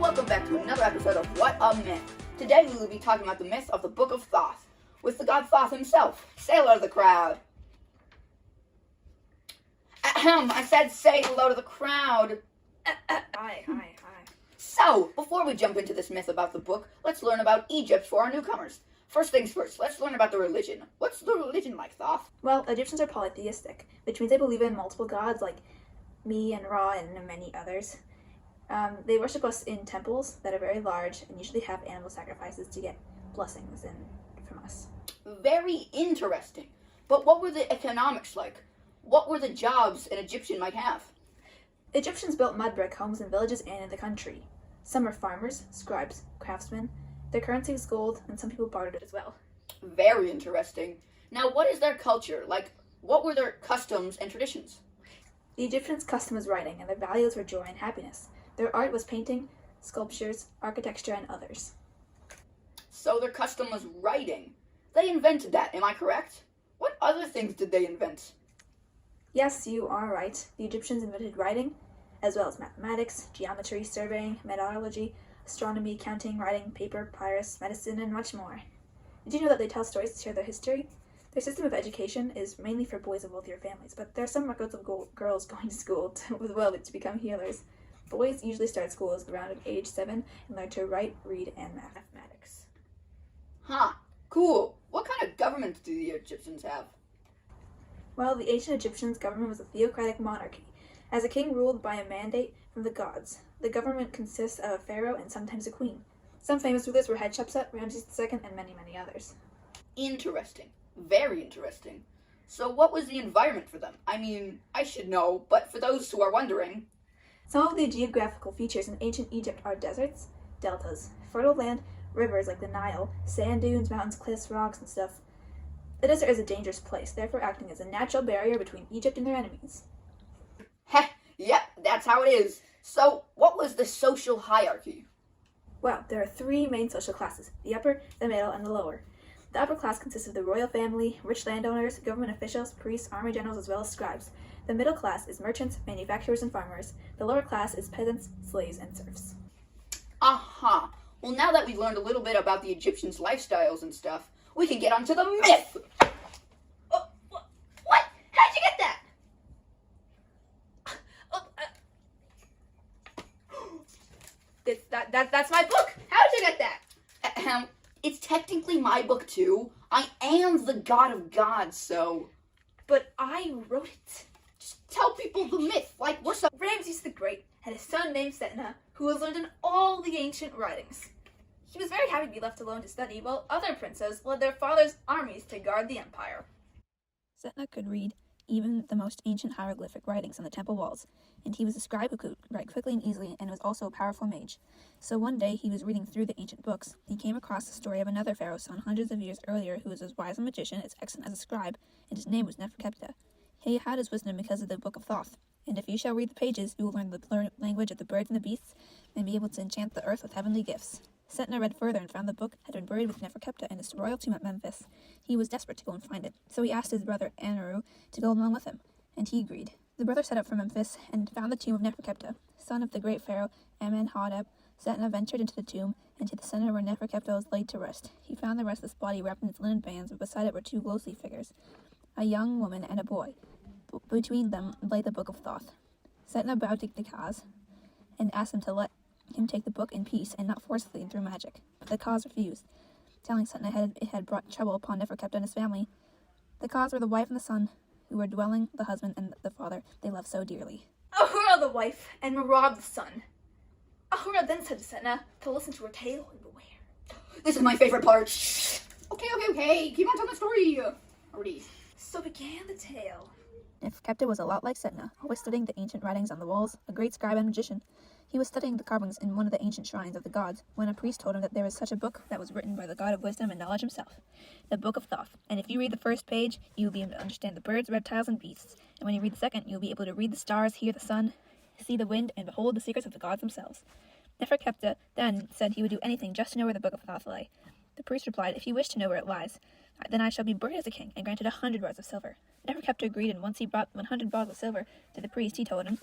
welcome back to another episode of What a Myth. Today we will be talking about the myth of the Book of Thoth, with the god Thoth himself, sailor of the crowd. Ahem, I said say hello to the crowd. Hi. So, before we jump into this myth about the book, let's learn about Egypt for our newcomers. First things first, let's learn about the religion. What's the religion like, Thoth? Well, Egyptians are polytheistic, which means they believe in multiple gods like Me and Ra and many others. They worship us in temples that are very large and usually have animal sacrifices to get blessings from us. Very interesting. But what were the economics like? What were the jobs an Egyptian might have? Egyptians built mud brick homes in villages and in the country. Some were farmers, scribes, craftsmen. Their currency was gold, and some people bartered it as well. Very interesting. Now, what is their culture? Like, what were their customs and traditions? The Egyptians' custom was writing, and their values were joy and happiness. Their art was painting, sculptures, architecture, and others. So their custom was writing. They invented that, am I correct? What other things did they invent? Yes, you are right. The Egyptians invented writing, as well as mathematics, geometry, surveying, metallurgy, astronomy, counting, writing, paper, papyrus, medicine, and much more. Did you know that they tell stories to share their history? Their system of education is mainly for boys of wealthier families, but there are some records of girls going to school to become healers. Boys usually start school around age 7 and learn to write, read, and mathematics. Huh, cool. What kind of government do the Egyptians have? Well, the ancient Egyptians' government was a theocratic monarchy, as a king ruled by a mandate from the gods. The government consists of a pharaoh and sometimes a queen. Some famous rulers were Hatshepsut, Ramses II, and many others. Interesting. Very interesting. So what was the environment for them? I mean, I should know, but for those who are wondering... Some of the geographical features in ancient Egypt are deserts, deltas, fertile land, rivers like the Nile, sand dunes, mountains, cliffs, rocks, and stuff. The desert is a dangerous place, therefore acting as a natural barrier between Egypt and their enemies. Heh, yep, that's how it is. So, what was the social hierarchy? Well, there are 3 main social classes, the upper, the middle, and the lower. The upper class consists of the royal family, rich landowners, government officials, priests, army generals, as well as scribes. The middle class is merchants, manufacturers, and farmers. The lower class is peasants, slaves, and serfs. Aha. Well, now that we've learned a little bit about the Egyptians' lifestyles and stuff, we can get onto the myth! What? How'd you get that? That's my book! How'd you get that? It's technically my book too. I am the god of gods, so... But I wrote it. Just tell people the myth, like we're so... Ramses the Great had a son named Setna, who was learned in all the ancient writings. He was very happy to be left alone to study, while other princes led their father's armies to guard the empire. Setna could read even the most ancient hieroglyphic writings on the temple walls, and he was a scribe who could write quickly and easily, and was also a powerful mage. So one day he was reading through the ancient books. He came across the story of another pharaoh's son hundreds of years earlier who was as wise a magician as excellent as a scribe, and his name was Neferkeptah. He had his wisdom because of the Book of Thoth, and if you shall read the pages, you will learn the language of the birds and the beasts, and be able to enchant the earth with heavenly gifts. Setna read further and found the book had been buried with Neferkeptah in his royal tomb at Memphis. He was desperate to go and find it, so he asked his brother Anaru to go along with him, and he agreed. The brother set out for Memphis and found the tomb of Neferkeptah, son of the great pharaoh Amenhotep. Setna ventured into the tomb, and to the center where Neferkeptah was laid to rest. He found the restless body wrapped in its linen bands, and beside it were 2 ghostly figures, a young woman and a boy. Between them lay the Book of Thoth. Setna bowed to the Kaz and asked him to let him take the book in peace and not forcefully and through magic. But the Kaz refused, telling Setna it had brought trouble upon Neferkeptah and his family. The Kaz were the wife and the son who were dwelling, the husband and the father they loved so dearly. Ahura the wife, and Merab the son. Ahura then said to Setna to listen to her tale and beware. This is my favorite part. Shh. Okay. Keep on telling the story. Already. So began the tale. Neferkeptah was a lot like Setna, always studying the ancient writings on the walls, a great scribe and magician. He was studying the carvings in one of the ancient shrines of the gods, when a priest told him that there was such a book that was written by the god of wisdom and knowledge himself, the Book of Thoth. And if you read the first page, you will be able to understand the birds, reptiles, and beasts. And when you read the second, you will be able to read the stars, hear the sun, see the wind, and behold the secrets of the gods themselves. Neferkeptah then said he would do anything just to know where the Book of Thoth lay. The priest replied, "If you wish to know where it lies, then I shall be buried as a king, and granted 100 bars of silver." Neferkeptah agreed, and once he brought 100 bars of silver to the priest, he told him,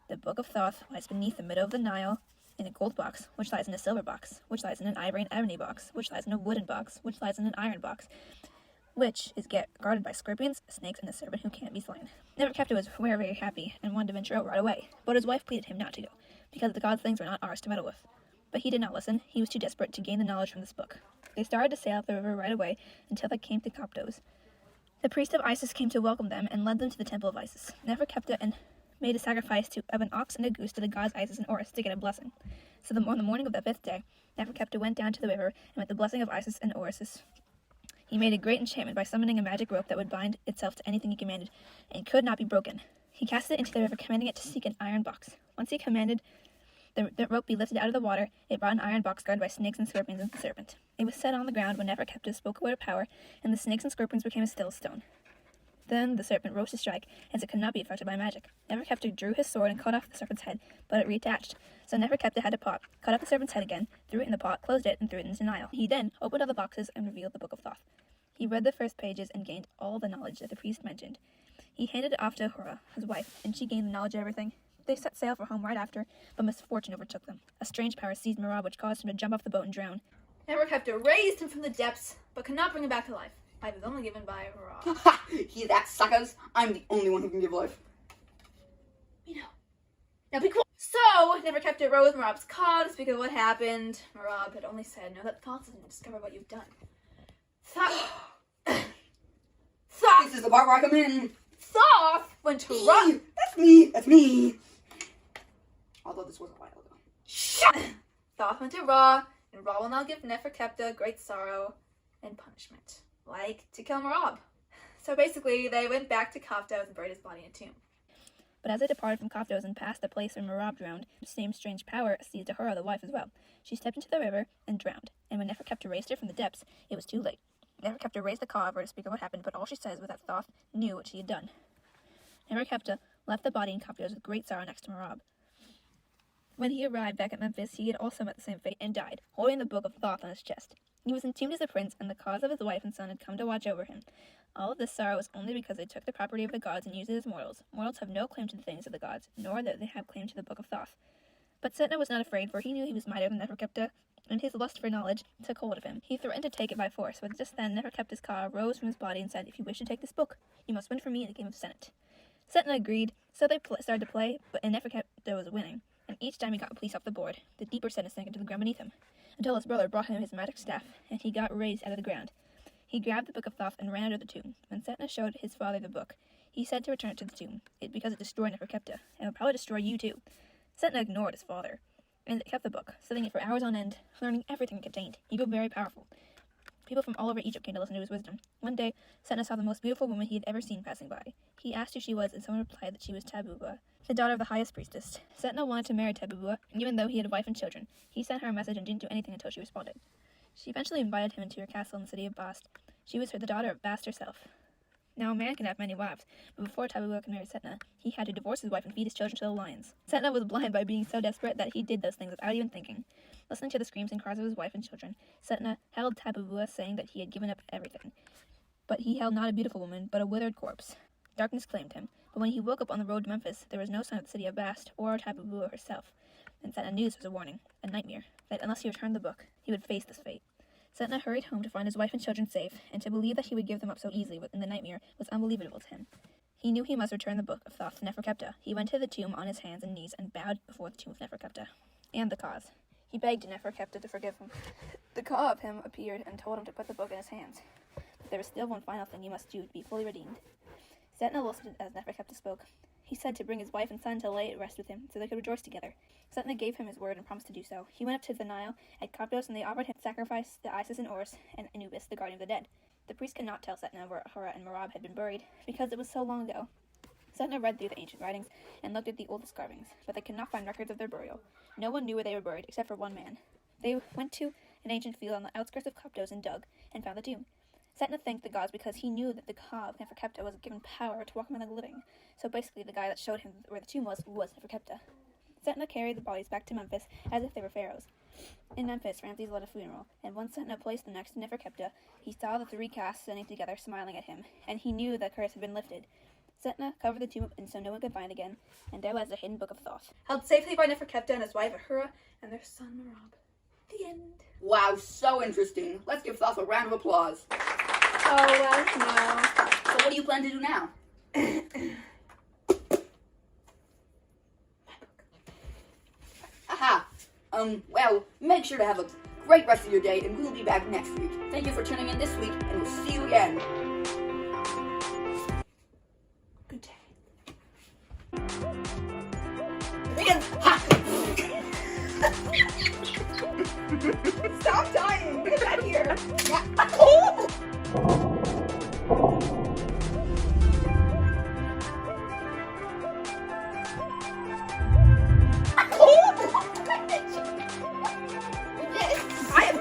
"The Book of Thoth lies beneath the middle of the Nile, in a gold box, which lies in a silver box, which lies in an ivory and ebony box, which lies in a wooden box, which lies in an iron box, which is guarded by scorpions, snakes, and a serpent who can't be slain. Neferkepta was very, very happy and wanted to venture out right away, but his wife pleaded him not to go, because the god's things were not ours to meddle with. But he did not listen. He was too desperate to gain the knowledge from this book. They started to sail up the river right away until they came to Coptos. The priest of Isis came to welcome them and led them to the temple of Isis. Neferkepta made a sacrifice of an ox and a goose to the gods Isis and Horus to get a blessing. So on the morning of the 5th day, Neferkepta went down to the river, and with the blessing of Isis and Horus, he made a great enchantment by summoning a magic rope that would bind itself to anything he commanded, and could not be broken. He cast it into the river, commanding it to seek an iron box. Once he commanded the rope be lifted out of the water, it brought an iron box guarded by snakes and scorpions and the serpent. It was set on the ground when Neferkepta spoke a word of power, and the snakes and scorpions became as still as stone. Then the serpent rose to strike, as it could not be affected by magic. Neferkepta drew his sword and cut off the serpent's head, but it reattached. So Neferkepta had a pot, cut off the serpent's head again, threw it in the pot, closed it, and threw it into the Nile. He then opened all the boxes and revealed the Book of Thoth. He read the first pages and gained all the knowledge that the priest mentioned. He handed it off to Hura, his wife, and she gained the knowledge of everything. They set sail for home right after, but misfortune overtook them. A strange power seized Merab, which caused him to jump off the boat and drown. Neferkepta raised him from the depths, but could not bring him back to life. Life is only given by Hurrah. Ha! Hear that, suckers? I'm the only one who can give life. You know. Now be quiet. So, Neferkepta rode with Merab's car to speak of what happened. Merab had only said, "Know that Thoth doesn't discover what you've done." Thoth This is the part where I come in. went to Ra. That's me. Although this was a while ago. Shut! Thoth went to Ra, and Ra will now give Neferkepta great sorrow and punishment, like to kill Merab. So basically, they went back to Coptos and buried his body in a tomb. But as they departed from Coptos and passed the place where Merab drowned, the same strange power seized Ahura, the wife, as well. She stepped into the river and drowned, and when Neferkepta raised her from the depths, it was too late. Neferkepta raised the car of her to speak of what happened, but all she says was that Thoth knew what she had done. Neferkepta left the body in Coptos with great sorrow next to Merab. When he arrived back at Memphis, he had also met the same fate and died, holding the Book of Thoth on his chest. He was entombed as a prince, and the cause of his wife and son had come to watch over him. All of this sorrow was only because they took the property of the gods and used it as mortals. Mortals have no claim to the things of the gods, nor that they have claim to the Book of Thoth. But Setna was not afraid, for he knew he was mightier than Neferkepta, and his lust for knowledge took hold of him. He threatened to take it by force, but just then Neferkepta's ka rose from his body and said, "If you wish to take this book, you must win for me in a game of Senate." Setna agreed, so they started to play, and Neferkepta was winning, and each time he got a piece off the board, the deeper Setna sank into the ground beneath him, until his brother brought him his magic staff, and he got raised out of the ground. He grabbed the Book of Thoth and ran under the tomb. When Setna showed his father the book, he said to return it to the tomb, because it destroyed Neferkepta, and would probably destroy you too. Setna ignored his father, and kept the book, studying it for hours on end, learning everything it contained. He grew very powerful. People from all over Egypt came to listen to his wisdom. One day, Setna saw the most beautiful woman he had ever seen passing by. He asked who she was, and someone replied that she was Tabubua, the daughter of the highest priestess. Setna wanted to marry Tabubua, even though he had a wife and children. He sent her a message and didn't do anything until she responded. She eventually invited him into her castle in the city of Bast. She was the daughter of Bast herself. Now, a man can have many wives, but before Tabubua could marry Setna, he had to divorce his wife and feed his children to the lions. Setna was blind by being so desperate that he did those things without even thinking. Listening to the screams and cries of his wife and children, Setna held Tabubua, saying that he had given up everything. But he held not a beautiful woman, but a withered corpse. Darkness claimed him, but when he woke up on the road to Memphis, there was no sign of the city of Bast or Tabubua herself, and Setna knew this was a warning, a nightmare, that unless he returned the book, he would face this fate. Setna hurried home to find his wife and children safe, and to believe that he would give them up so easily in the nightmare was unbelievable to him. He knew he must return the Book of Thoth to Neferkepta. He went to the tomb on his hands and knees and bowed before the tomb of Neferkepta, and the cause. He begged Neferkepta to forgive him. The ka of him appeared and told him to put the book in his hands. But there was still one final thing he must do to be fully redeemed. Setna listened as Neferkepta spoke. He said to bring his wife and son to lay at rest with him, so they could rejoice together. Setna gave him his word and promised to do so. He went up to the Nile at Coptos, and they offered him sacrifice to Isis and Horus and Anubis, the guardian of the dead. The priest could not tell Setna where Ahura and Merab had been buried, because it was so long ago. Setna read through the ancient writings and looked at the oldest carvings, but they could not find records of their burial. No one knew where they were buried, except for one man. They went to an ancient field on the outskirts of Coptos and dug, and found the tomb. Setna thanked the gods because he knew that the ka of Neferkepta was given power to walk among the living. So basically, the guy that showed him where the tomb was Neferkepta. Setna carried the bodies back to Memphis as if they were pharaohs. In Memphis, Ramses led a funeral, and once Setna placed them next to Neferkepta, he saw the three castes standing together, smiling at him, and he knew the curse had been lifted. Setna covered the tomb and so no one could find it again, and there lies the hidden book of Thoth. Held safely by Neferkepta and his wife Ahura and their son Merab. The end. Wow, so interesting. Let's give Thoth a round of applause. Oh, well, no. So what do you plan to do now? Aha. Well, make sure to have a great rest of your day, and we'll be back next week. Thank you for tuning in this week, and we'll see you again. Good day. Ha! Stop dying! Get out of here! I am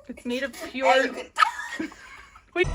It's made of Hey, pure. you can- Wait.